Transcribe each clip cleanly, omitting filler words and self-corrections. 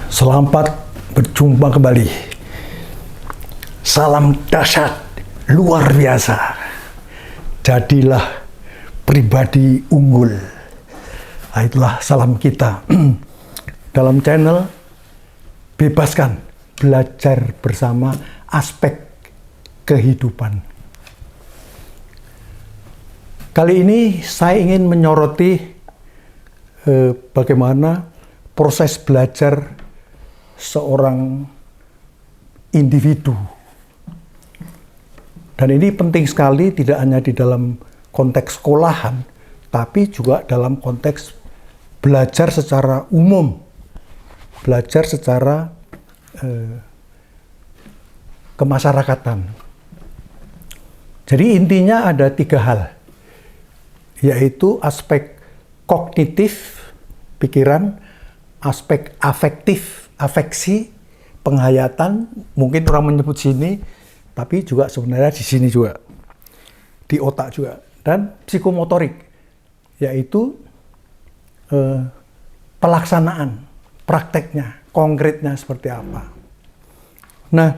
Selamat berjumpa kembali. Salam dahsyat luar biasa. Jadilah pribadi unggul. Nah, itulah salam kita dalam channel Bebaskan Belajar Bersama Aspek Kehidupan. Kali ini saya ingin menyoroti bagaimana proses belajar seorang individu. Dan ini penting sekali, tidak hanya di dalam konteks sekolahan, tapi juga dalam konteks belajar secara umum, belajar secara kemasyarakatan. Jadi intinya ada 3 hal, yaitu aspek kognitif, pikiran, aspek afektif, afeksi, penghayatan, mungkin orang menyebut sini, tapi juga sebenarnya di sini juga, di otak juga, dan psikomotorik, yaitu pelaksanaan, prakteknya, konkretnya seperti apa. Nah,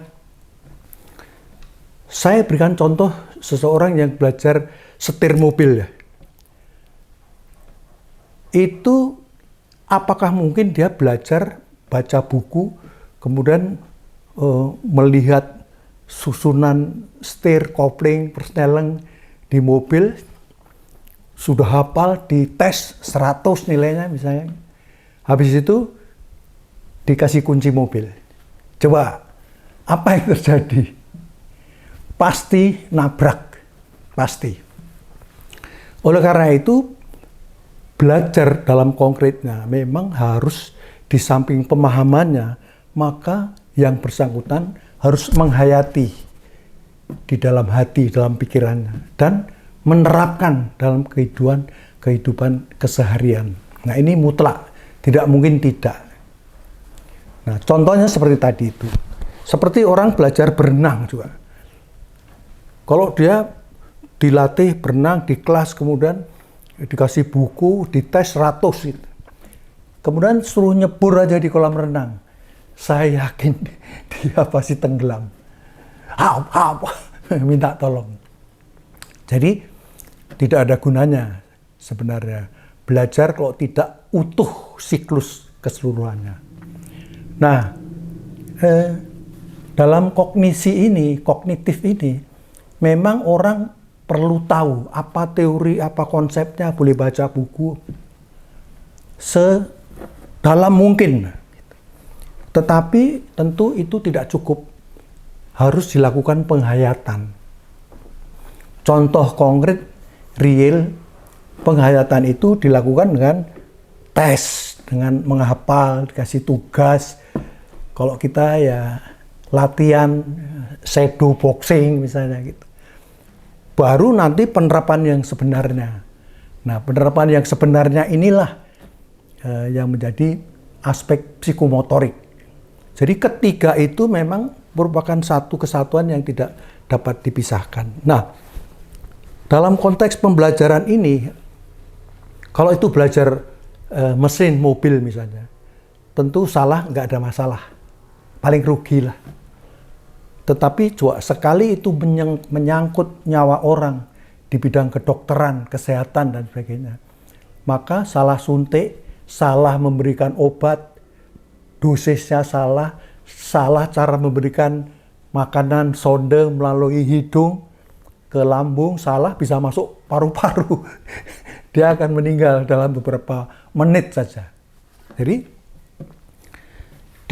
saya berikan contoh seseorang yang belajar setir mobil ya. Itu apakah mungkin dia belajar baca buku, kemudian melihat susunan setir, kopling, persneling di mobil, sudah hafal, dites 100 nilainya misalnya. Habis itu dikasih kunci mobil. Coba, apa yang terjadi? Pasti nabrak, pasti. Oleh karena itu, belajar dalam konkretnya memang harus di samping pemahamannya, maka yang bersangkutan harus menghayati di dalam hati, dalam pikirannya, dan menerapkan dalam kehidupan keseharian. Nah, ini mutlak, tidak mungkin tidak. Nah, contohnya seperti tadi itu. Seperti orang belajar berenang juga. Kalau dia dilatih berenang di kelas, kemudian dikasih buku, dites 100 gitu. Kemudian suruh nyebur aja di kolam renang. Saya yakin dia pasti tenggelam. Minta tolong. Jadi tidak ada gunanya sebenarnya belajar kalau tidak utuh siklus keseluruhannya. Nah, dalam kognisi ini, kognitif ini, memang orang perlu tahu apa teori, apa konsepnya, boleh baca buku sedalam mungkin. Tetapi tentu itu tidak cukup, harus dilakukan penghayatan. Contoh konkret, real, penghayatan itu dilakukan dengan tes, dengan menghafal, dikasih tugas. Kalau kita ya latihan shadow boxing misalnya gitu. Baru nanti penerapan yang sebenarnya. Nah, penerapan yang sebenarnya inilah yang menjadi aspek psikomotorik. Jadi ketiga itu memang merupakan satu kesatuan yang tidak dapat dipisahkan. Nah, dalam konteks pembelajaran ini, kalau itu belajar mesin mobil misalnya, tentu salah nggak ada masalah, paling rugi lah. Tetapi juga sekali itu menyangkut nyawa orang di bidang kedokteran, kesehatan, dan sebagainya, maka salah suntik, salah memberikan obat, dosisnya salah, salah cara memberikan makanan, sonde melalui hidung ke lambung, salah bisa masuk paru-paru. Dia akan meninggal dalam beberapa menit saja. Jadi,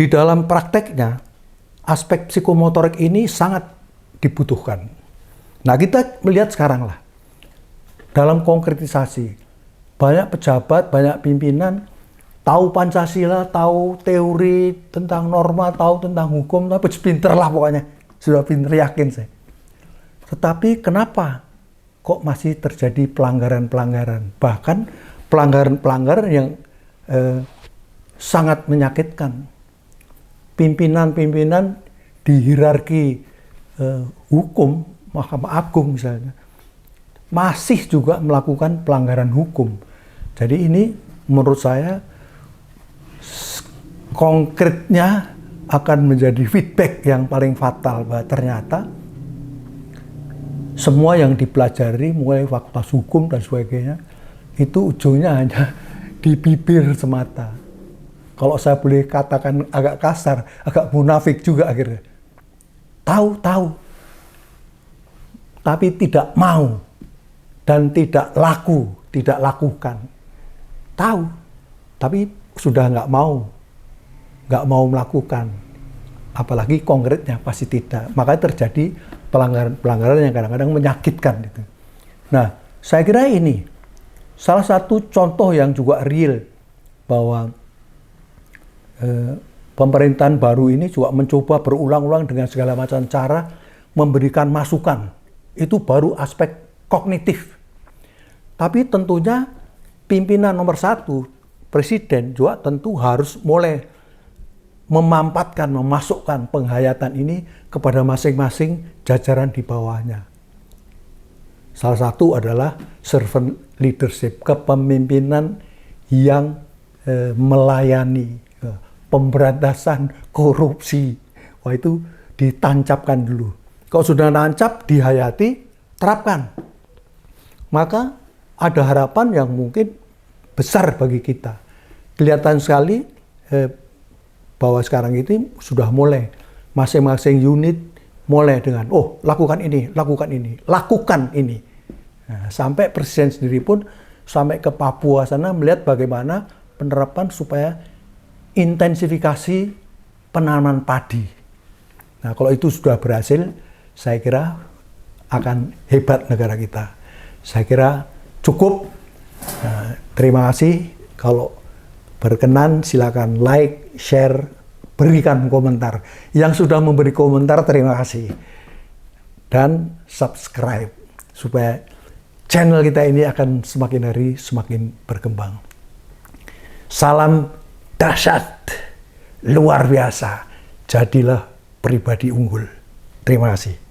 di dalam prakteknya, aspek psikomotorik ini sangat dibutuhkan. Nah, kita melihat sekarang lah, dalam konkretisasi, banyak pejabat, banyak pimpinan, tahu Pancasila, tahu teori tentang norma, tahu tentang hukum, tapi pinter lah pokoknya. Sudah pinter, yakin saya. Tetapi kenapa kok masih terjadi pelanggaran-pelanggaran? Bahkan pelanggaran-pelanggaran yang sangat menyakitkan. Pimpinan-pimpinan di hierarki hukum, Mahkamah Agung misalnya, masih juga melakukan pelanggaran hukum. Jadi ini menurut saya konkretnya akan menjadi feedback yang paling fatal bahwa ternyata semua yang dipelajari mulai fakultas hukum dan sebagainya itu ujungnya hanya di bibir semata. Kalau saya boleh katakan agak kasar, agak munafik juga akhirnya. Tahu, tapi tidak mau dan tidak lakukan. Tahu, tapi sudah nggak mau melakukan. Apalagi konkretnya pasti tidak. Makanya terjadi pelanggaran yang kadang-kadang menyakitkan. Gitu. Nah, saya kira ini salah satu contoh yang juga real bahwa pemerintahan baru ini juga mencoba berulang-ulang dengan segala macam cara memberikan masukan. Itu baru aspek kognitif. Tapi tentunya pimpinan nomor 1, presiden juga tentu harus mulai memasukkan penghayatan ini kepada masing-masing jajaran di bawahnya. Salah satu adalah servant leadership, kepemimpinan yang melayani, pemberantasan korupsi. Wah, itu ditancapkan dulu. Kalau sudah nancap, dihayati, terapkan. Maka ada harapan yang mungkin besar bagi kita. Kelihatan sekali bahwa sekarang ini sudah mulai masing-masing unit mulai dengan lakukan ini. Nah, sampai presiden sendiri pun sampai ke Papua sana melihat bagaimana penerapan supaya intensifikasi penanaman padi. Nah, kalau itu sudah berhasil, saya kira akan hebat negara kita. Saya kira cukup. Nah, terima kasih. Kalau berkenan silakan like, share, berikan komentar. Yang sudah memberi komentar terima kasih. Dan subscribe supaya channel kita ini akan semakin hari semakin berkembang. Salam dahsyat, luar biasa. Jadilah pribadi unggul. Terima kasih.